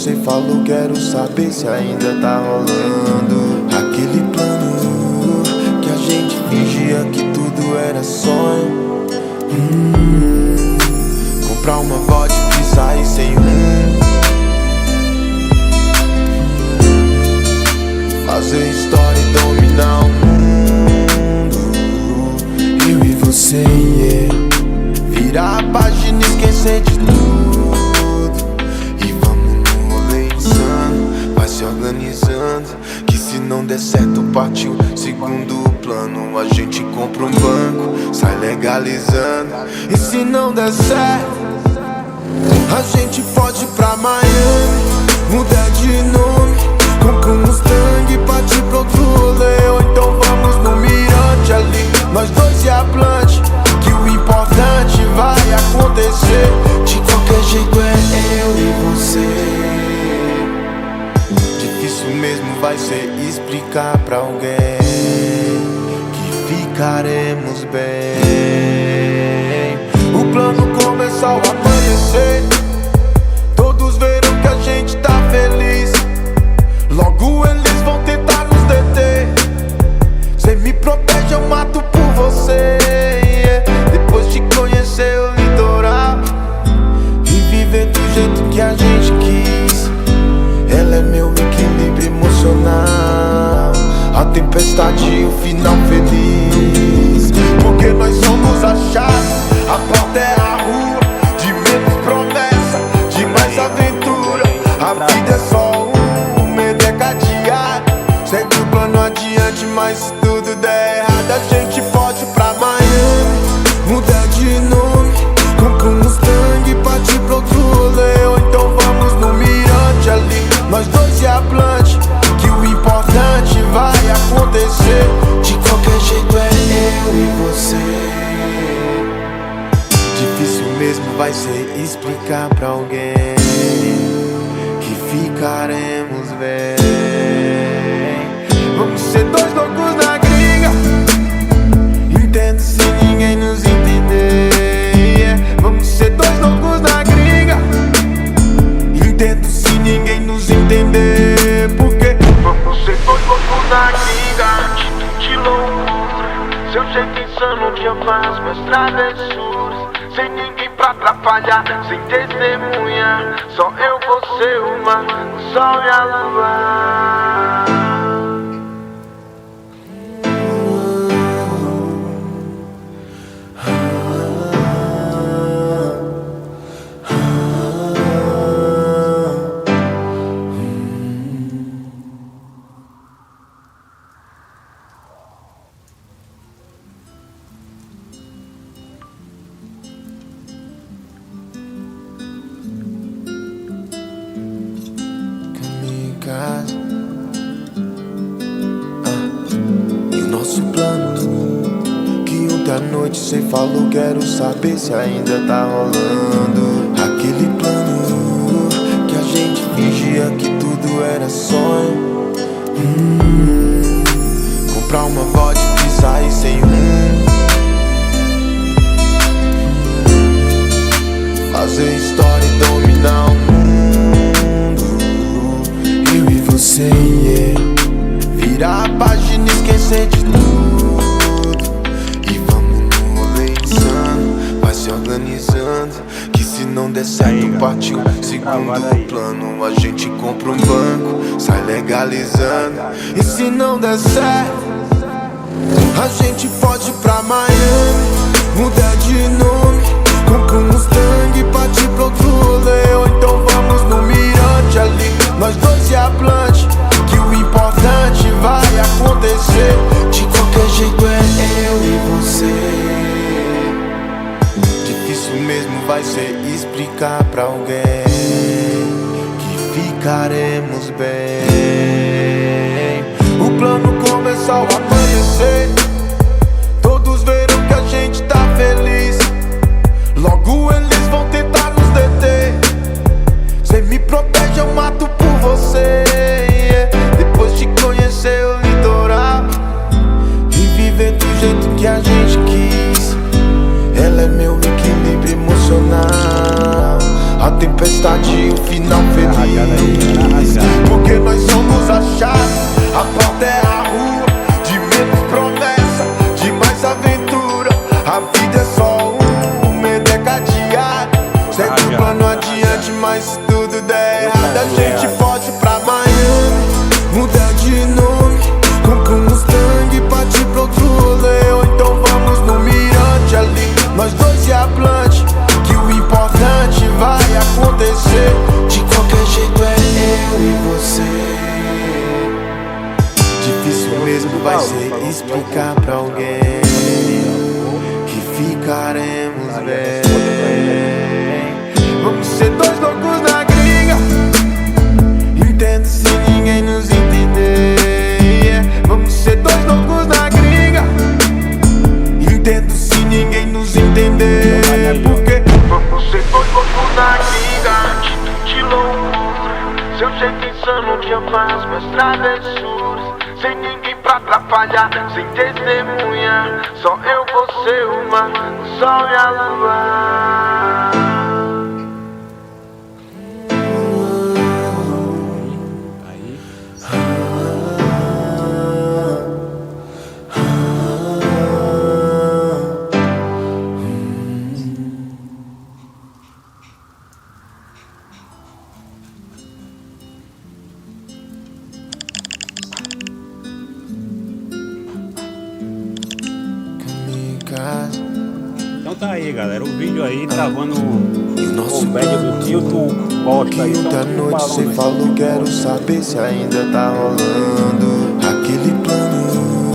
cê falou, quero saber se ainda tá rolando aquele plano que a gente fingia que tudo era sonho. Comprar uma vodka e sair sem rumo, fazer história e dominar o mundo. Eu e você, yeah. Virar a página e esquecer de tudo. E vamos no rolê insano, vai se organizando, que se não der certo partiu segundo plano. A gente compra um banco, sai legalizando. E se não der certo, a gente pode ir pra Miami, mudar de nome, compra um Mustang e partir pra outro rolê. Ou então vamos no mirante ali, nós dois e a Blunt, que o importante vai acontecer. De qualquer jeito é eu e você. Difícil mesmo vai ser explicar pra alguém que ficaremos bem. O plano começou a amanhecer, todos verão que a gente tá feliz. Logo eles vão tentar nos deter. Cê me protege, eu mato por você, yeah. Depois de conhecer o litoral e viver do jeito que a gente quis, ela é meu equilíbrio emocional, a tempestade e o final feliz. Porque nós somos a chave, a porta é a rua, de menos promessa, de mais aventura. A vida é só um medo é cadeado, segue o plano adiante, mas se tudo der errado, a gente pode ir pra Miami, mudar de nome, compra um Mustang e partir pra outro rolê. Ou então vamos no mirante ali, nós dois e a Blunt, que o importante vai acontecer. De qualquer jeito é eu e você. Difícil mesmo vai ser explicar pra alguém que ficaremos bem. Vamos ser dois loucos na gringa, entendo se ninguém nos entender, yeah. Vamos ser dois loucos na gringa, entendo se ninguém nos entender. Porque vamos ser dois loucos na gringa, atitude de loucura, seu jeito insano um dia faz minhas travessuras. Sem ninguém pra atrapalhar, sem testemunha, só eu, você, o mar, o sol e a lua. E o nosso plano, que ontem à noite cê falou, quero saber se ainda tá rolando aquele plano que a gente fingia que tudo era sonho. Comprar uma vodka e sair sem rumo, fazer história e dominar o mundo. Eu e você, yeah. Virar a página e esquecer de tudo. E vamos no rolê insano, vai se organizando, que se não der certo partiu segundo plano. A gente compra um banco, sai legalizando. E se não der certo, a gente pode ir pra Miami, mudar de nome, compra um Mustang e partir pra outro rolê. Ou então vamos no mirante ali, nós dois e a Blunt, que o importante vai acontecer. De qualquer jeito é eu e você. Difícil mesmo vai ser explicar pra alguém que ficaremos bem. O plano começou a amanhecer, todos verão que a gente tá feliz. Logo eles vão tentar nos deter. Cê me protege, eu mato por você, yeah. Depois de conhecer o litoral e viver do jeito que a gente quis, ela é meu equilíbrio emocional, a tempestade e o final feliz. Porque nós somos a chave, a porta é a rua. De menos promessa, de mais aventura. A vida é só o medo é cadeado. Segue o plano adiante, mas se tudo der errado, a gente pode ir pra Miami, mudar de nome, compra um Mustang, partir pro outro rolê. Ou então vamos no mirante ali, nós dois e a Plante, que o importante vai acontecer. De qualquer jeito é eu e você. Difícil mesmo vai ser explicar pra alguém que ficaremos bem. Vamos ser dois loucos na gringa, entendo se ninguém nos entender. Vamos ser dois loucos na gringa, entendo se ninguém nos entender. Porque vamos ser dois loucos na gringa, atitude loucura, seu jeito insano que eu faço minhas travessuras. Sem ninguém pra atrapalhar, sem testemunha, só eu, você, o mar, o sol e a lua. Então tá aí, galera, o vídeo aí gravando o médio do tio, tu posta aí. Da noite cê falou, quero saber se ainda tá rolando.